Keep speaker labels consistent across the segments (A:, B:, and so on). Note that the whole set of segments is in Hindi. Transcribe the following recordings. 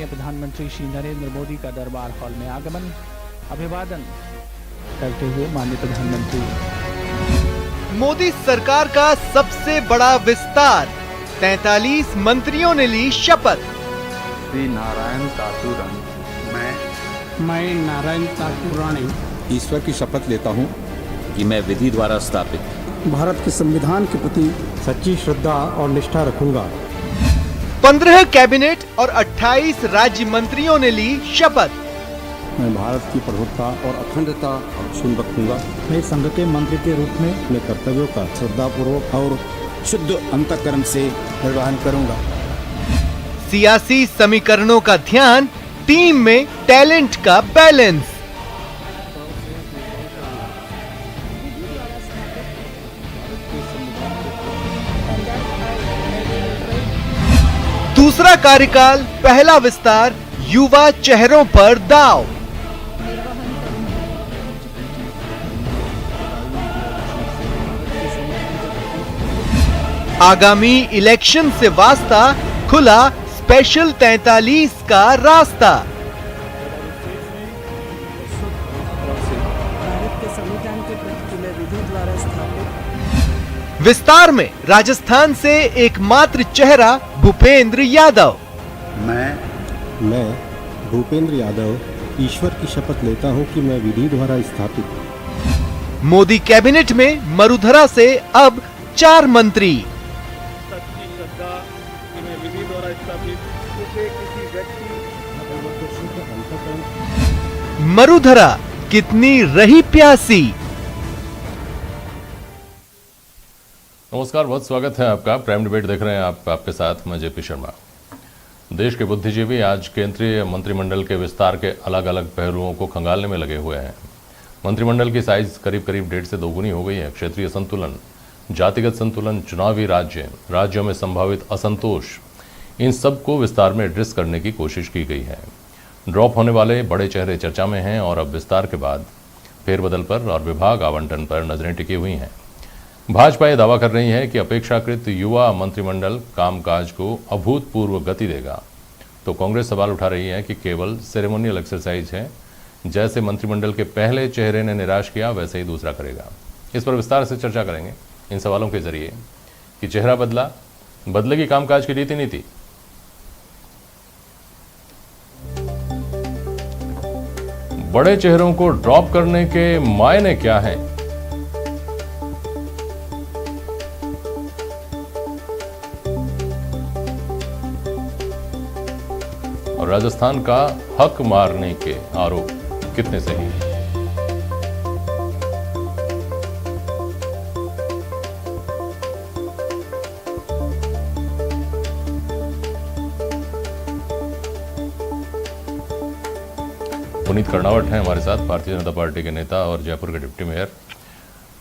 A: माननीय प्रधानमंत्री श्री नरेंद्र मोदी का दरबार हॉल में आगमन। अभिवादन करते हुए माननीय प्रधानमंत्री।
B: मोदी सरकार का सबसे बड़ा विस्तार, 43 मंत्रियों ने ली शपथ।
C: श्री नारायण तातुरानी।
D: मैं नारायण तातुरानी
E: ईश्वर की शपथ लेता हूँ
F: कि मैं विधि द्वारा स्थापित
D: भारत के संविधान के प्रति
G: सच्ची श्रद्धा और निष्ठा रखूंगा।
B: 15 कैबिनेट और 28 राज्य मंत्रियों ने ली शपथ।
G: मैं भारत की प्रभुत्ता और अखंडता अक्षुण्ण रखूंगा।
D: मैं संघ के मंत्री के रूप में
G: अपने कर्तव्यों का श्रद्धापूर्वक और शुद्ध अंतःकरण से निर्वहन करूंगा।
B: सियासी समीकरणों का ध्यान, टीम में टैलेंट का बैलेंस। दूसरा कार्यकाल, पहला विस्तार, युवा चेहरों पर दाव। आगामी इलेक्शन से वास्ता, खुला स्पेशल 43 का रास्ता। विस्तार में राजस्थान से एकमात्र चेहरा भूपेंद्र यादव।
G: मैं भूपेंद्र यादव ईश्वर की शपथ लेता हूं कि मैं विधि द्वारा स्थापित।
B: मोदी कैबिनेट में मरुधरा से अब 4 मंत्री।
H: सच्ची श्रद्धा कि मैं विधि द्वारा स्थापित किसी व्यक्ति
B: मरुधरा कितनी रही प्यासी।
I: नमस्कार, बहुत स्वागत है आपका। प्राइम डिबेट देख रहे हैं आप, आपके साथ मैं जेपी शर्मा। देश के बुद्धिजीवी आज केंद्रीय मंत्रिमंडल के विस्तार के अलग अलग पहलुओं को खंगालने में लगे हुए हैं। मंत्रिमंडल की साइज करीब करीब 1.5 से 2 गुनी हो गई है। क्षेत्रीय संतुलन, जातिगत संतुलन, चुनावी राज्यों में संभावित असंतोष, इन सब को विस्तार में एड्रेस करने की कोशिश की गई है। ड्रॉप होने वाले बड़े चेहरे चर्चा में हैं और अब विस्तार के बाद फेरबदल पर और विभाग आवंटन पर नजरें टिकी हुई हैं। भाजपा ये दावा कर रही है कि अपेक्षाकृत युवा मंत्रिमंडल कामकाज को अभूतपूर्व गति देगा, तो कांग्रेस सवाल उठा रही है कि केवल सेरेमोनियल एक्सरसाइज है, जैसे मंत्रिमंडल के पहले चेहरे ने निराश किया वैसे ही दूसरा करेगा। इस पर विस्तार से चर्चा करेंगे इन सवालों के जरिए कि चेहरा बदला, बदलेगी कामकाज की रीति नीति। बड़े चेहरों को ड्रॉप करने के मायने क्या हैं? और राजस्थान का हक मारने के आरोप कितने सही हैं? पुनीत कर्णावट हैं हमारे साथ, भारतीय जनता पार्टी के नेता और जयपुर के डिप्टी मेयर।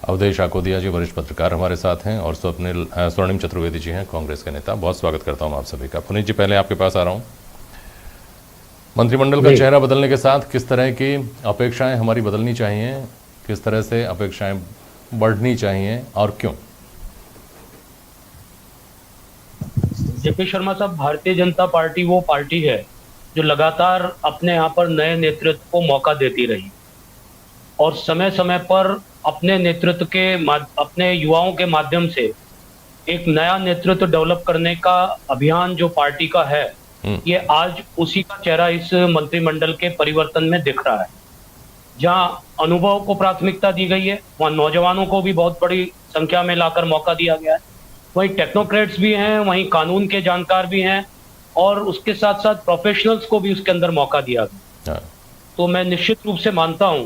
I: अवधेश आकोदिया जी वरिष्ठ पत्रकार हमारे साथ हैं और स्वर्णिम चतुर्वेदी जी हैं कांग्रेस के नेता। बहुत स्वागत करता हूं आप सभी का। पुनीत जी, पहले आपके पास आ रहा हूं। मंत्रिमंडल का चेहरा बदलने के साथ किस तरह की अपेक्षाएं हमारी बदलनी चाहिए, किस तरह से अपेक्षाएं बढ़नी चाहिए और क्यों?
J: जेपी शर्मा साहब, भारतीय जनता पार्टी वो पार्टी है जो लगातार अपने यहाँ पर नए नेतृत्व को मौका देती रही और समय समय पर अपने नेतृत्व के अपने युवाओं के माध्यम से एक नया नेतृत्व डेवलप करने का अभियान जो पार्टी का है, ये आज उसी का चेहरा इस मंत्रिमंडल के परिवर्तन में दिख रहा है। जहां अनुभव को प्राथमिकता दी गई है, वहां नौजवानों को भी बहुत बड़ी संख्या में लाकर मौका दिया गया है। वहीं टेक्नोक्रेट्स भी हैं, वहीं कानून के जानकार भी हैं और उसके साथ साथ प्रोफेशनल्स को भी उसके अंदर मौका दिया गया। तो मैं निश्चित रूप से मानता हूं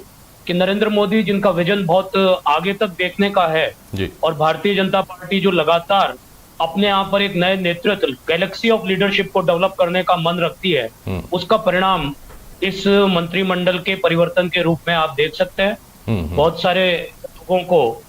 J: कि नरेंद्र मोदी, जिनका विजन बहुत आगे तक देखने का है
I: जी,
J: और भारतीय जनता पार्टी जो लगातार अपने यहाँ पर एक नए नेतृत्व, गैलेक्सी ऑफ लीडरशिप को डेवलप करने का मन रखती है, उसका परिणाम इस मंत्रिमंडल के परिवर्तन के रूप में आप देख सकते हैं। बहुत सारे लोगों को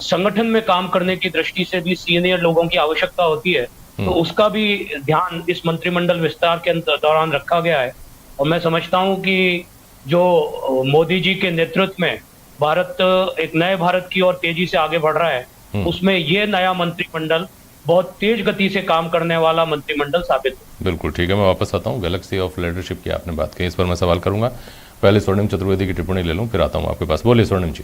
J: संगठन में काम करने की दृष्टि से भी सीनियर लोगों की आवश्यकता होती है, तो उसका भी ध्यान इस मंत्रिमंडल विस्तार के दौरान रखा गया है। और मैं समझता हूं कि जो मोदी जी के नेतृत्व में भारत एक नए भारत की ओर तेजी से आगे बढ़ रहा है, उसमें ये नया मंत्रिमंडल बहुत तेज गति से काम करने वाला मंत्रिमंडल साबित हो।
I: बिल्कुल ठीक है, मैं वापस आता हूँ। गैलेक्सी ऑफ लीडरशिप की आपने बात की, इस पर मैं सवाल करूंगा। पहले स्वर्णिम चतुर्वेदी की टिप्पणी ले लूँ, फिर आता हूँ आपके पास। बोलिए स्वर्णिम जी।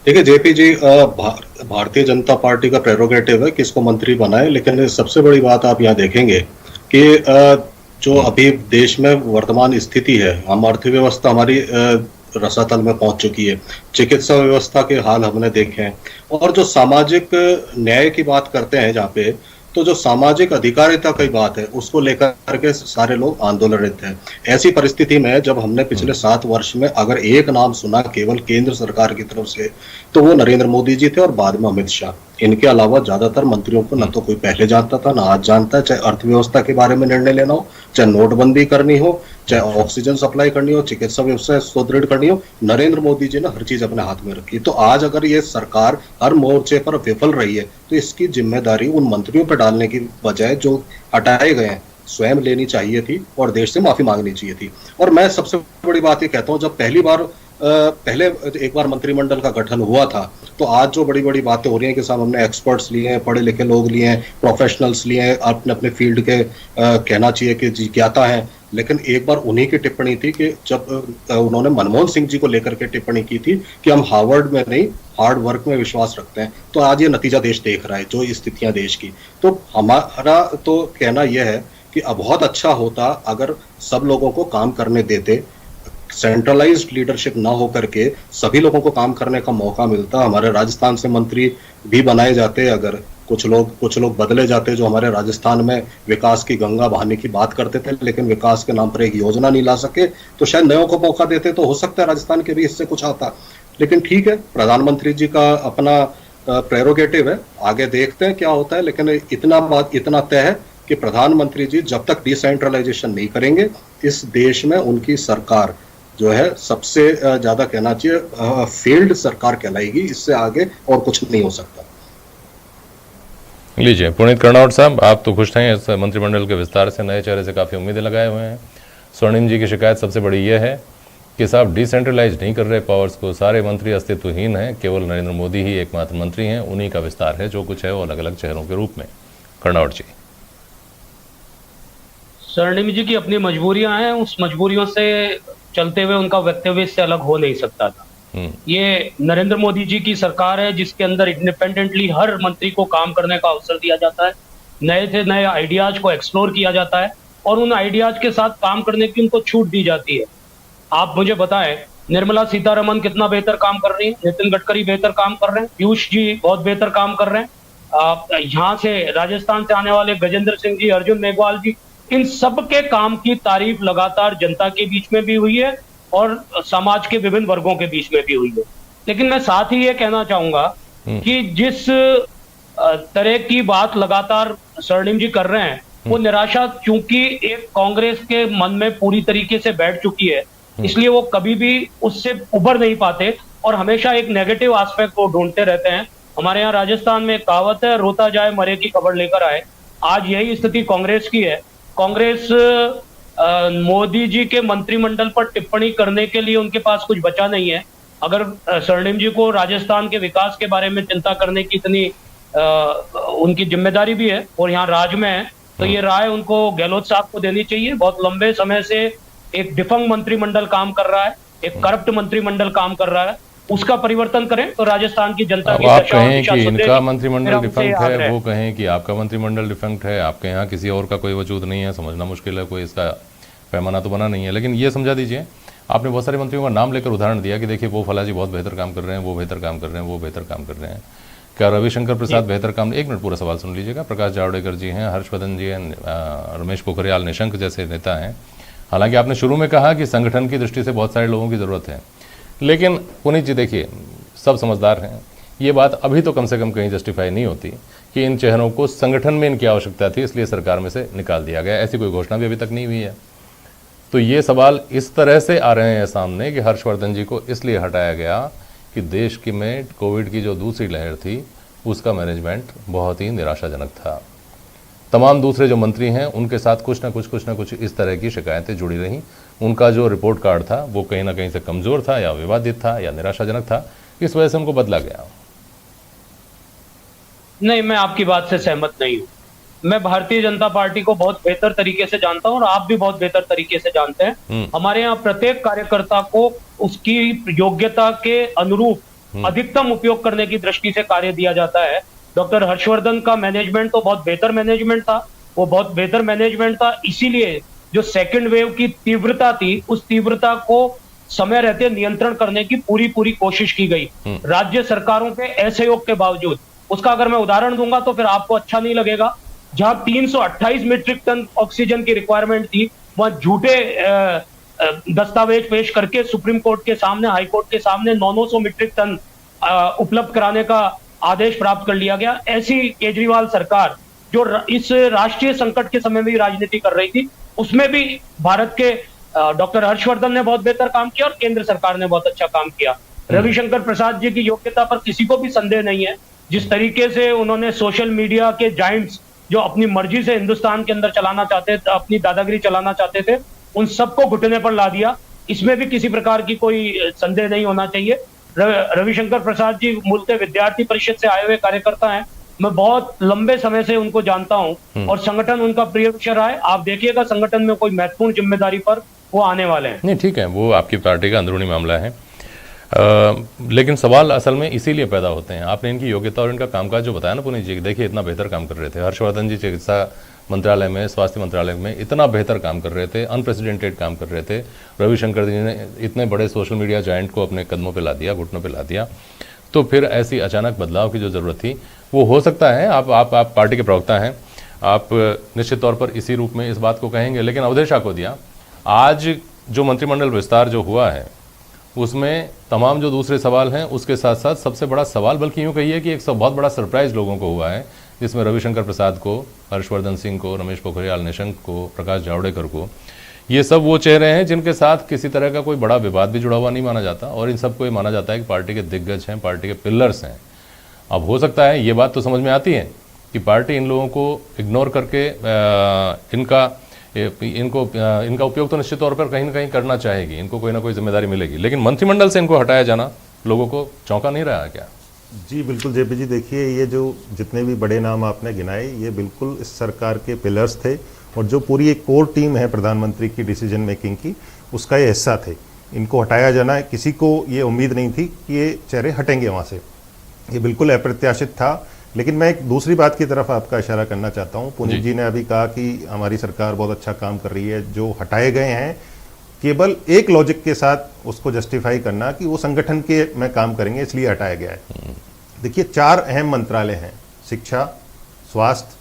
K: देखिए जेपी जी, भारतीय जनता पार्टी का प्रेरोगेटिव है किसको मंत्री बनाए, लेकिन सबसे बड़ी बात आप यहाँ देखेंगे कि जो अभी देश में वर्तमान स्थिति है, हम अर्थव्यवस्था हमारी रसातल में पहुंच चुकी है, चिकित्सा व्यवस्था के हाल हमने देखे हैं, और जो सामाजिक न्याय की बात करते हैं जहाँ पे, तो जो सामाजिक अधिकारिता की बात है उसको लेकर के सारे लोग आंदोलनरत हैं। ऐसी परिस्थिति में जब हमने पिछले 7 वर्ष में अगर एक नाम सुना केवल केंद्र सरकार की तरफ से, तो वो नरेंद्र मोदी जी थे और बाद में अमित शाह। इनके अलावा ज्यादातर मंत्रियों को न तो कोई पहले जानता था, ना आज जानता है। चाहे अर्थव्यवस्था के बारे में निर्णय लेना हो, चाहे नोटबंदी करनी हो, चाहे ऑक्सीजन सप्लाई करनी हो, चिकित्सा व्यवस्था सुदृढ़ करनी हो, नरेंद्र मोदी जी ने हर चीज अपने हाथ में रखी। तो आज अगर ये सरकार हर मोर्चे पर विफल रही है, तो इसकी जिम्मेदारी उन मंत्रियों पर डालने की बजाय जो हटाए गए हैं स्वयं लेनी चाहिए थी और देश से माफी मांगनी चाहिए थी। और मैं सबसे बड़ी बात ये कहता हूँ, जब पहले एक बार मंत्रिमंडल का गठन हुआ था, तो आज जो बड़ी बड़ी बातें हो रही हैं कि साहब हमने एक्सपर्ट्स लिए हैं, पढ़े लिखे लोग लिए हैं, प्रोफेशनल्स लिए हैं, अपने अपने फील्ड के कहना चाहिए कि जिज्ञाता हैं, लेकिन एक बार उन्हीं की टिप्पणी थी कि जब उन्होंने मनमोहन सिंह जी को लेकर के टिप्पणी की थी कि हम हार्वर्ड में नहीं हार्ड वर्क में विश्वास रखते हैं। तो आज ये नतीजा देश देख रहा है, जो स्थितियां देश की। तो हमारा तो कहना यह है कि अब बहुत अच्छा होता अगर सब लोगों को काम करने देते, सेंट्रलाइज्ड लीडरशिप ना हो करके सभी लोगों को काम करने का मौका मिलता। हमारे राजस्थान से मंत्री भी बनाए जाते, अगर कुछ लोग बदले जाते जो हमारे राजस्थान में विकास की गंगा बहाने की बात करते थे, लेकिन विकास के नाम पर एक योजना नहीं ला सके, तो शायद नयों को मौका देते तो हो सकता है राजस्थान के भी इससे कुछ आता। लेकिन ठीक है, प्रधानमंत्री जी का अपना प्रेरोगेटिव है, आगे देखते हैं क्या होता है। लेकिन इतना तय है कि प्रधानमंत्री जी जब तक डिसेंट्रलाइजेशन नहीं करेंगे, इस देश में उनकी सरकार जो है सबसे ज्यादा कहना चाहिए फेल्ड सरकार कहलाएगी। इससे आगे और कुछ नहीं हो सकता।
I: लीजिए पुनीत कर्नावट साहब, आप तो खुश हैं इस मंत्रिमंडल के विस्तार से, नए चेहरे से काफ़ी उम्मीदें लगाए हुए हैं। स्वर्णिम जी की शिकायत सबसे बड़ी यह है कि साहब डिसेंट्रलाइज नहीं कर रहे पावर्स को, सारे मंत्री अस्तित्वहीन हैं, केवल नरेंद्र मोदी ही एकमात्र मंत्री हैं, उन्हीं का विस्तार है, जो कुछ है वो अलग अलग चेहरों के रूप में। कर्नावट जी।
J: स्वर्णिम जी की अपनी मजबूरियां हैं, उस मजबूरियों से चलते हुए उनका वक्तव्य इससे अलग हो नहीं सकता था। ये नरेंद्र मोदी जी की सरकार है जिसके अंदर इंडिपेंडेंटली हर मंत्री को काम करने का अवसर दिया जाता है, नए से नए आइडियाज को एक्सप्लोर किया जाता है और उन आइडियाज के साथ काम करने की उनको छूट दी जाती है। आप मुझे बताएं, निर्मला सीतारमन कितना बेहतर काम कर रही है, नितिन गडकरी बेहतर काम कर रहे हैं, पीयूष जी बहुत बेहतर काम कर रहे हैं, यहाँ से राजस्थान से आने वाले गजेंद्र सिंह जी, अर्जुन मेघवाल जी, इन सब के काम की तारीफ लगातार जनता के बीच में भी हुई है और समाज के विभिन्न वर्गों के बीच में भी हुई है। लेकिन मैं साथ ही ये कहना चाहूंगा कि जिस तरह की बात लगातार स्वर्णिम जी कर रहे हैं, वो निराशा चूंकि एक कांग्रेस के मन में पूरी तरीके से बैठ चुकी है, इसलिए वो कभी भी उससे उभर नहीं पाते और हमेशा एक नेगेटिव एस्पेक्ट को ढूंढते रहते हैं। हमारे यहाँ राजस्थान में एक कहावत है, रोता जाए मरे की खबर लेकर आए। आज यही स्थिति कांग्रेस की है। कांग्रेस मोदी जी के मंत्रिमंडल पर टिप्पणी करने के लिए उनके पास कुछ बचा नहीं है। अगर स्वर्णिम जी को राजस्थान के विकास के बारे में चिंता करने की इतनी उनकी जिम्मेदारी भी है और यहाँ राज्य में है, तो ये राय उनको गहलोत साहब को देनी चाहिए। बहुत लंबे समय से एक डिफंग मंत्रिमंडल काम कर रहा है, एक करप्ट मंत्रिमंडल काम कर रहा है, उसका परिवर्तन करें तो राजस्थान की जनता की
I: आप कहें कि इनका मंत्रिमंडल डिफंक्ट है, वो कहें कि आपका मंत्रिमंडल डिफंक्ट है, आपके यहाँ किसी और का कोई वजूद नहीं है, समझना मुश्किल है, कोई इसका पैमाना तो बना नहीं है। लेकिन ये समझा दीजिए, आपने बहुत सारे मंत्रियों का नाम लेकर उदाहरण दिया कि देखिए वो फला जी बहुत बेहतर काम कर रहे हैं, वो बेहतर काम कर रहे हैं, वो बेहतर काम कर रहे हैं। क्या रविशंकर प्रसाद बेहतर काम? एक मिनट पूरा सवाल सुन लीजिएगा। प्रकाश जावड़ेकर जी हैं, हर्षवर्धन जी हैं, रमेश पोखरियाल निशंक जैसे नेता हैं। हालांकि आपने शुरू में कहा कि संगठन की दृष्टि से बहुत सारे लोगों की ज़रूरत है, लेकिन पुनीत जी देखिए सब समझदार हैं, ये बात अभी तो कम से कम कहीं जस्टिफाई नहीं होती कि इन चेहरों को संगठन में इनकी आवश्यकता थी इसलिए सरकार में से निकाल दिया गया। ऐसी कोई घोषणा भी अभी तक नहीं हुई है। तो ये सवाल इस तरह से आ रहे हैं सामने कि हर्षवर्धन जी को इसलिए हटाया गया कि देश की में कोविड की जो दूसरी लहर थी उसका मैनेजमेंट बहुत ही निराशाजनक था। तमाम दूसरे जो मंत्री हैं उनके साथ कुछ ना कुछ इस तरह की शिकायतें जुड़ी रहीं। उनका जो रिपोर्ट कार्ड था वो कहीं ना कहीं से कमज़ोर था या विवादित था या निराशाजनक था, इस वजह से उनको बदला गया।
J: नहीं, मैं आपकी बात से सहमत नहीं हूँ। मैं भारतीय जनता पार्टी को बहुत बेहतर तरीके से जानता हूं और आप भी बहुत बेहतर तरीके से जानते हैं। हमारे यहाँ प्रत्येक कार्यकर्ता को उसकी योग्यता के अनुरूप अधिकतम उपयोग करने की दृष्टि से कार्य दिया जाता है। डॉक्टर हर्षवर्धन का मैनेजमेंट तो बहुत बेहतर मैनेजमेंट था, वो बहुत बेहतर मैनेजमेंट था, इसीलिए जो सेकंड वेव की तीव्रता थी उस तीव्रता को समय रहते नियंत्रण करने की पूरी कोशिश की गई राज्य सरकारों के असहयोग के बावजूद। उसका अगर मैं उदाहरण दूंगा तो फिर आपको अच्छा नहीं लगेगा। जहां 328 मीट्रिक टन ऑक्सीजन की रिक्वायरमेंट थी, वहां झूठे दस्तावेज पेश करके सुप्रीम कोर्ट के सामने, हाई कोर्ट के सामने 900 मीट्रिक टन उपलब्ध कराने का आदेश प्राप्त कर लिया गया। ऐसी केजरीवाल सरकार जो इस राष्ट्रीय संकट के समय में भी राजनीति कर रही थी, उसमें भी भारत के डॉक्टर हर्षवर्धन ने बहुत बेहतर काम किया और केंद्र सरकार ने बहुत अच्छा काम किया। रविशंकर प्रसाद जी की योग्यता पर किसी को भी संदेह नहीं है। जिस तरीके से उन्होंने सोशल मीडिया के जायंट्स जो अपनी मर्जी से हिंदुस्तान के अंदर चलाना चाहते थे, अपनी दादागिरी चलाना चाहते थे, उन सबको घुटने पर ला दिया। इसमें भी किसी प्रकार की कोई संदेह नहीं होना चाहिए। रविशंकर प्रसाद जी मूलतः विद्यार्थी परिषद से आए हुए कार्यकर्ता हैं। मैं बहुत लंबे समय से उनको जानता हूं और संगठन उनका प्रिय विषय रहा है। आप देखिएगा संगठन में कोई महत्वपूर्ण जिम्मेदारी पर वो आने वाले हैं।
I: नहीं, ठीक है, वो आपकी पार्टी का अंदरूनी मामला है। लेकिन सवाल असल में इसीलिए पैदा होते हैं। आपने इनकी योग्यता और इनका कामकाज जो बताया ना पुनीत जी, देखिए इतना बेहतर काम कर रहे थे। हर्षवर्धन जी चिकित्सा मंत्रालय में, स्वास्थ्य मंत्रालय में इतना बेहतर काम कर रहे थे, अनप्रेसिडेंटेड काम कर रहे थे। रविशंकर जी ने इतने बड़े सोशल मीडिया जायंट को अपने कदमों पे ला दिया, घुटनों पे ला दिया। तो फिर ऐसी अचानक बदलाव की जो ज़रूरत थी वो हो सकता है। आप पार्टी के प्रवक्ता हैं, आप निश्चित तौर पर इसी रूप में इस बात को कहेंगे। लेकिन अवधेशा को दिया, आज जो मंत्रिमंडल विस्तार जो हुआ है उसमें तमाम जो दूसरे सवाल हैं उसके साथ साथ सबसे बड़ा सवाल, बल्कि यूँ कहिए कि एक बहुत बड़ा सरप्राइज लोगों को हुआ है, जिसमें रविशंकर प्रसाद को, हर्षवर्धन सिंह को, रमेश पोखरियाल निशंक को, प्रकाश जावड़ेकर को, ये सब वो चेहरे हैं जिनके साथ किसी तरह का कोई बड़ा विवाद भी जुड़ा हुआ नहीं माना जाता और इन सबको ये माना जाता है कि पार्टी के दिग्गज हैं, पार्टी के पिलर्स हैं। अब हो सकता है ये बात तो समझ में आती है कि पार्टी इन लोगों को इग्नोर करके इनका उपयोग तो निश्चित तौर पर कहीं ना कहीं करना चाहेगी, इनको कोई ना कोई जिम्मेदारी मिलेगी। लेकिन मंत्रिमंडल से इनको हटाया जाना लोगों को चौंका नहीं रहा है क्या?
L: जी बिल्कुल जेपी जी, देखिए ये जो जितने भी बड़े नाम आपने गिनाए ये बिल्कुल इस सरकार के पिलर्स थे और जो पूरी एक कोर टीम है प्रधानमंत्री की डिसीजन मेकिंग की, उसका ये हिस्सा थे। इनको हटाया जाना, किसी को ये उम्मीद नहीं थी कि ये चेहरे हटेंगे वहाँ से, ये बिल्कुल अप्रत्याशित था। लेकिन मैं एक दूसरी बात की तरफ आपका इशारा करना चाहता हूँ। पुनीत जी ने अभी कहा कि हमारी सरकार बहुत अच्छा काम कर रही है। जो हटाए गए हैं केवल एक लॉजिक के साथ उसको जस्टिफाई करना कि वो संगठन के में काम करेंगे इसलिए हटाया गया है। देखिए 4 अहम मंत्रालय हैं, शिक्षा, स्वास्थ्य,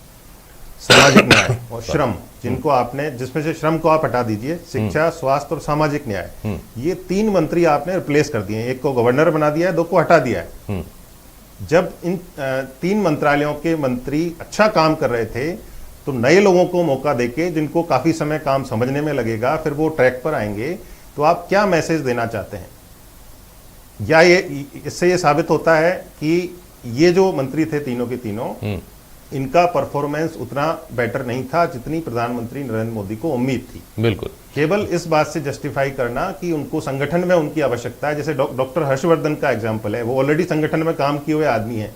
L: सामाजिक न्याय और श्रम, जिनको आपने, जिसमें से श्रम को आप हटा दीजिए, शिक्षा, स्वास्थ्य और सामाजिक न्याय, ये 3 मंत्री आपने रिप्लेस कर दिए हैं। एक को गवर्नर बना दिया है, 2 को हटा दिया है। जब इन 3 मंत्रालयों के मंत्री अच्छा काम कर रहे थे तो नए लोगों को मौका देके, जिनको काफी समय काम समझने में लगेगा, फिर वो ट्रैक पर आएंगे, तो आप क्या मैसेज देना चाहते हैं? या इससे ये साबित होता है कि ये जो मंत्री थे तीनों के तीनों, इनका परफॉर्मेंस उतना बेटर नहीं था जितनी प्रधानमंत्री नरेंद्र मोदी को उम्मीद थी।
I: बिल्कुल,
L: केवल इस बात से जस्टिफाई करना कि उनको संगठन में उनकी आवश्यकता है। जैसे डॉक्टर हर्षवर्धन का एग्जांपल है, वो ऑलरेडी संगठन में काम किए हुए आदमी हैं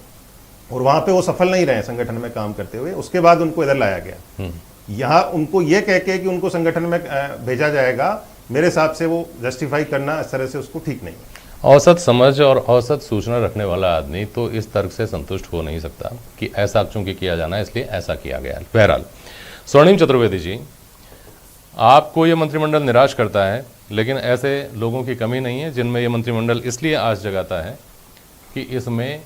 L: और वहां पे वो सफल नहीं रहे संगठन में काम करते हुए, उसके बाद उनको इधर लाया गया। यहाँ उनको ये कह के कि उनको संगठन में भेजा जाएगा, मेरे हिसाब से वो जस्टिफाई करना इस तरह से उसको ठीक नहीं है।
I: औसत समझ और औसत सूचना रखने वाला आदमी तो इस तर्क से संतुष्ट हो नहीं सकता कि ऐसा चूंकि किया जाना है इसलिए ऐसा किया गया। बहरहाल स्वर्णिम चतुर्वेदी जी, आपको ये मंत्रिमंडल निराश करता है, लेकिन ऐसे लोगों की कमी नहीं है जिनमें ये मंत्रिमंडल इसलिए आस जगाता है कि इसमें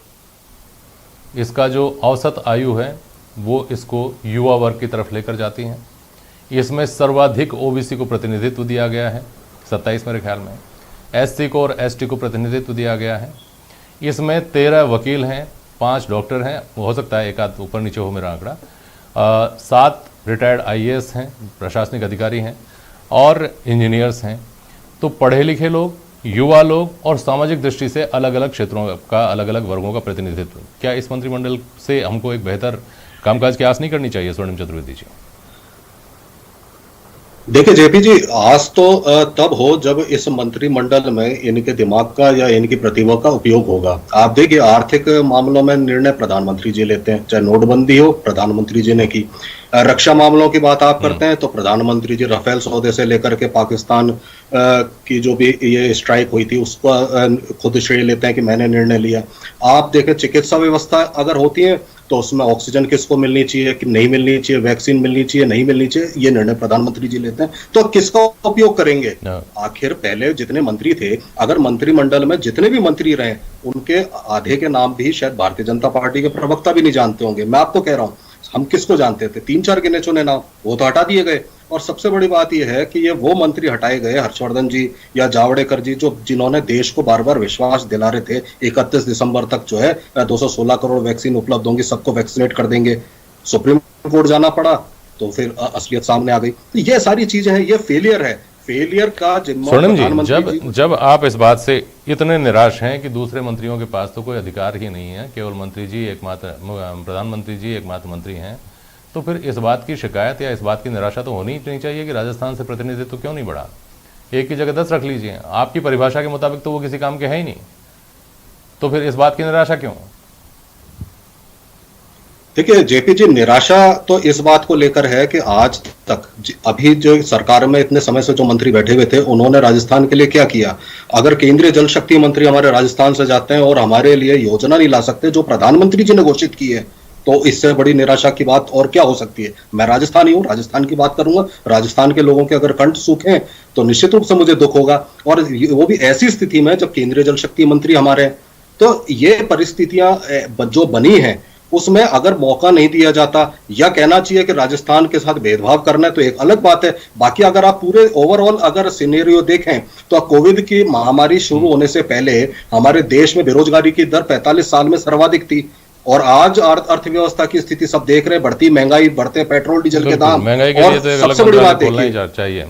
I: इसका जो औसत आयु है वो इसको युवा वर्ग की तरफ लेकर जाती है। इसमें सर्वाधिक ओबीसी को प्रतिनिधित्व दिया गया है, 27 मेरे ख्याल में, एससी को और एसटी को प्रतिनिधित्व दिया गया है। इसमें 13 वकील हैं, 5 डॉक्टर हैं, हो सकता है एक आध ऊपर नीचे हो मेरा आंकड़ा, 7 रिटायर्ड आईएएस हैं, प्रशासनिक अधिकारी हैं और इंजीनियर्स हैं। तो पढ़े लिखे लोग, युवा लोग और सामाजिक दृष्टि से अलग अलग क्षेत्रों का, अलग अलग वर्गों का प्रतिनिधित्व। क्या इस मंत्रिमंडल से हमको एक बेहतर कामकाज की आस नहीं करनी चाहिए स्वर्णिम चतुर्वेदी जी?
K: देखिए जेपी जी, आज तो तब हो जब इस मंत्रिमंडल में इनके दिमाग का या इनकी प्रतिभा का उपयोग होगा। आप देखिए, आर्थिक मामलों में निर्णय प्रधानमंत्री जी लेते हैं, चाहे नोटबंदी हो प्रधानमंत्री जी ने की, रक्षा मामलों की बात आप करते हैं तो प्रधानमंत्री जी राफेल सौदे से लेकर के पाकिस्तान की जो भी ये स्ट्राइक हुई थी उसका खुद श्रेय लेते हैं कि मैंने निर्णय लिया। आप देखें, चिकित्सा व्यवस्था अगर होती है तो उसमें ऑक्सीजन किसको मिलनी चाहिए कि नहीं मिलनी चाहिए, वैक्सीन मिलनी चाहिए नहीं मिलनी चाहिए, ये निर्णय प्रधानमंत्री जी लेते हैं। तो किसका उपयोग करेंगे? आखिर पहले जितने मंत्री थे, अगर मंत्रिमंडल में जितने भी मंत्री रहे, उनके आधे के नाम भी शायद भारतीय जनता पार्टी के प्रवक्ता भी नहीं जानते होंगे। मैं आपको कह रहा हूं, हम किसको जानते थे? 3-4 गिने चुने नाम, वो तो हटा दिए गए। और सबसे बड़ी बात यह है कि ये वो मंत्री हटाए गए, हर्षवर्धन जी या जावड़ेकर जी, जो जिन्होंने देश को बार बार विश्वास दिला रहे थे 31 दिसंबर तक जो है 216 करोड़ वैक्सीन उपलब्ध होंगी, सबको वैक्सीनेट कर देंगे। सुप्रीम कोर्ट जाना पड़ा तो फिर असलियत सामने आ गई। तो ये सारी चीजें हैं, ये फेलियर है। फेलियर का जिम्मा
I: स्वर्णिम जी, जब आप इस बात से इतने निराश हैं कि दूसरे मंत्रियों के पास तो कोई अधिकार ही नहीं है, केवल मंत्री जी एकमात्र, प्रधानमंत्री जी एकमात्र मंत्री हैं, तो फिर इस बात की शिकायत या इस बात की निराशा तो होनी ही नहीं चाहिए कि राजस्थान से प्रतिनिधित्व क्यों नहीं बढ़ा? एक की जगह 10 रख लीजिए। आपकी परिभाषा के मुताबिक तो वो किसी काम के है ही नहीं, तो फिर इस बात की निराशा क्यों?
K: देखिए जेपी जी, निराशा तो इस बात को लेकर है कि आज तक अभी जो सरकार में इतने समय से जो मंत्री बैठे हुए थे, उन्होंने राजस्थान के लिए क्या किया? अगर केंद्रीय जल शक्ति मंत्री हमारे राजस्थान से जाते हैं और हमारे लिए योजना नहीं ला सकते जो प्रधानमंत्री जी ने घोषित की है, तो इससे बड़ी निराशा की बात और क्या हो सकती है? मैं राजस्थानी हूं, राजस्थान की बात करूंगा। राजस्थान के लोगों के अगर कंठ सूखे तो निश्चित रूप से मुझे दुख होगा, और वो भी ऐसी स्थिति में जब केंद्रीय जल शक्ति मंत्री हमारे हैं। तो ये परिस्थितियां जो बनी हैं, उसमें अगर मौका नहीं दिया जाता, या कहना चाहिए कि राजस्थान के साथ भेदभाव करना है, तो एक अलग बात है। बाकी अगर आप पूरे ओवरऑल अगर सिनेरियो देखें तो कोविड की महामारी शुरू होने से पहले हमारे देश में बेरोजगारी की दर 45 साल में सर्वाधिक थी, और आज अर्थव्यवस्था की स्थिति सब देख रहे हैं, बढ़ती महंगाई, बढ़ते पेट्रोल डीजल के दाम।
I: महंगाई के लिए तो एक अलग मंत्रालय खोलना ही चाहिए।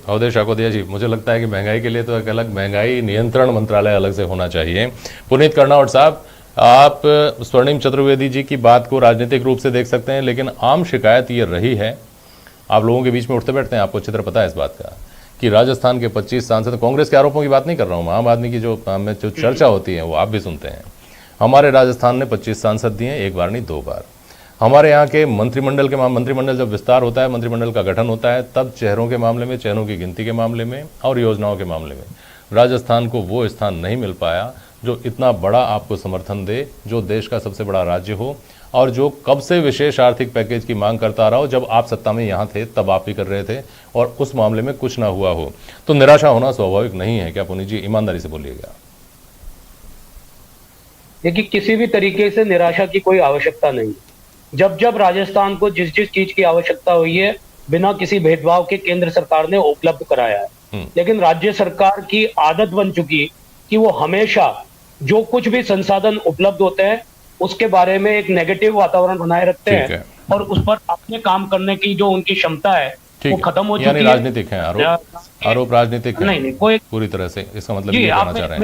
I: अवधेश आकोदिया जी, मुझे लगता है कि महंगाई के लिए तो एक अलग महंगाई नियंत्रण मंत्रालय अलग से होना चाहिए। पुनीत कर्नावट साहब, आप स्वर्णिम चतुर्वेदी जी की बात को राजनीतिक रूप से देख सकते हैं, लेकिन आम शिकायत ये रही है, आप लोगों के बीच में उठते बैठते हैं, आपको अच्छी तरह पता है इस बात का, कि राजस्थान के 25 सांसद, कांग्रेस के आरोपों की बात नहीं कर रहा हूँ, आम आदमी की जो चर्चा होती है वो आप भी सुनते हैं। हमारे राजस्थान ने 25 सांसद दिए, एक बार नहीं 2 बार। हमारे यहाँ के मंत्रिमंडल जब विस्तार होता है, मंत्रिमंडल का गठन होता है, तब चेहरों के मामले में, चेहरों की गिनती के मामले में और योजनाओं के मामले में राजस्थान को वो स्थान नहीं मिल पाया जो इतना बड़ा आपको समर्थन दे, जो देश का सबसे बड़ा राज्य हो, और जो कब से विशेष आर्थिक पैकेज की मांग करता रहा हो। जब आप सत्ता में यहाँ थे तब आप भी कर रहे थे, और उस मामले में कुछ ना हुआ हो, तो निराशा होना स्वाभाविक नहीं है क्या? पुनीत जी, ईमानदारी से बोलिएगा।
J: देखिए, किसी भी तरीके से निराशा की कोई आवश्यकता नहीं। जब राजस्थान को जिस जिस चीज की आवश्यकता हुई है, बिना किसी भेदभाव के केंद्र सरकार ने उपलब्ध कराया है। लेकिन राज्य सरकार की आदत बन चुकी कि वो हमेशा जो कुछ भी संसाधन उपलब्ध होते हैं उसके बारे में एक नेगेटिव वातावरण बनाए रखते हैं, और उस पर अपने काम करने की जो उनकी क्षमता है वो खत्म हो चुकी है।
I: राजनीतिक है आरोप राजनीतिक है।
J: नहीं, कोई
I: पूरी तरह से इसका मतलब ये कहना चाह रहे हैं।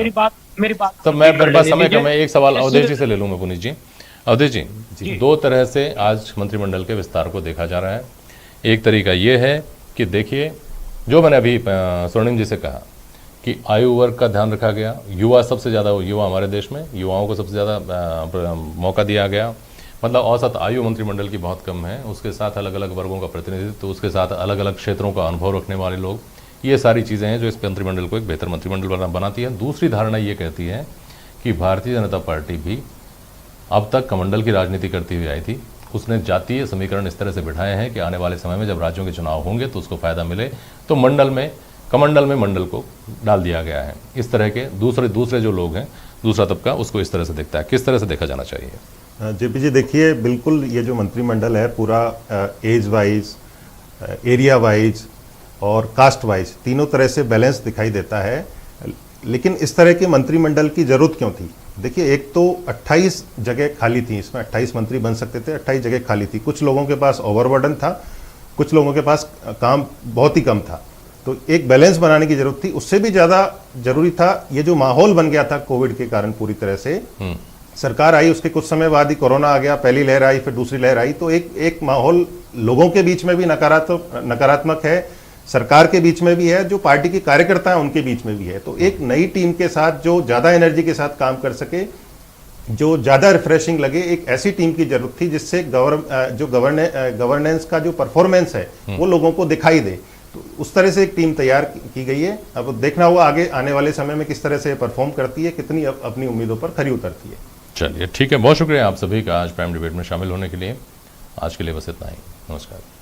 J: मेरी बात
I: तो मैं बस समय का मैं एक सवाल अवधेश जी से ले लूँ मैं। पुनीत जी, अवधेश जी, 2 तरह से आज मंत्रिमंडल के विस्तार को देखा जा रहा है। एक तरीका ये है कि देखिए, जो मैंने अभी स्वर्णिम जी से कहा कि आयु वर्ग का ध्यान रखा गया, युवा सबसे ज़्यादा युवा हमारे देश में, युवाओं को सबसे ज़्यादा मौका दिया गया। मतलब औसत आयु मंत्रिमंडल की बहुत कम है, उसके साथ अलग अलग वर्गों का प्रतिनिधित्व, उसके साथ अलग अलग क्षेत्रों का अनुभव रखने वाले लोग, ये सारी चीज़ें हैं जो इस मंत्रिमंडल को एक बेहतर मंत्रिमंडल बनाती है। दूसरी धारणा ये कहती है कि भारतीय जनता पार्टी भी अब तक कमंडल की राजनीति करती हुई आई थी, उसने जातीय समीकरण इस तरह से बिठाए हैं कि आने वाले समय में जब राज्यों के चुनाव होंगे तो उसको फायदा मिले, तो कमंडल में मंडल को डाल दिया गया है। इस तरह के दूसरे जो लोग हैं, दूसरा तबका उसको इस तरह से देखता है। किस तरह से देखा जाना चाहिए?
L: जेपी जी, देखिए, बिल्कुल ये जो मंत्रिमंडल है पूरा एज वाइज, एरिया वाइज और कास्ट वाइज तीनों तरह से बैलेंस दिखाई देता है। लेकिन इस तरह के मंत्रिमंडल की जरूरत क्यों थी? देखिए, एक तो 28 जगह खाली थी, इसमें 28 मंत्री बन सकते थे, 28 जगह खाली थी। कुछ लोगों के पास ओवरबर्डन था, कुछ लोगों के पास काम बहुत ही कम था, तो एक बैलेंस बनाने की जरूरत थी। उससे भी ज़्यादा जरूरी था ये जो माहौल बन गया था कोविड के कारण, पूरी तरह से सरकार आई, उसके कुछ समय बाद ही कोरोना आ गया, पहली लहर आई, फिर दूसरी लहर आई, तो एक माहौल लोगों के बीच में भी नकारात्मक है, सरकार के बीच में भी है, जो पार्टी के कार्यकर्ता हैं उनके बीच में भी है। तो एक नई टीम के साथ जो ज़्यादा एनर्जी के साथ काम कर सके, जो ज़्यादा रिफ्रेशिंग लगे, एक ऐसी टीम की जरूरत थी जिससे गवर्नेंस का जो परफॉर्मेंस है वो लोगों को दिखाई दे। तो उस तरह से एक टीम तैयार की गई है। अब देखना होगा आगे आने वाले समय में किस तरह से परफॉर्म करती है, कितनी अपनी उम्मीदों पर खरी उतरती है।
I: चलिए ठीक है, बहुत शुक्रिया आप सभी का आज प्राइम डिबेट में शामिल होने के लिए। आज के लिए बस इतना ही, नमस्कार।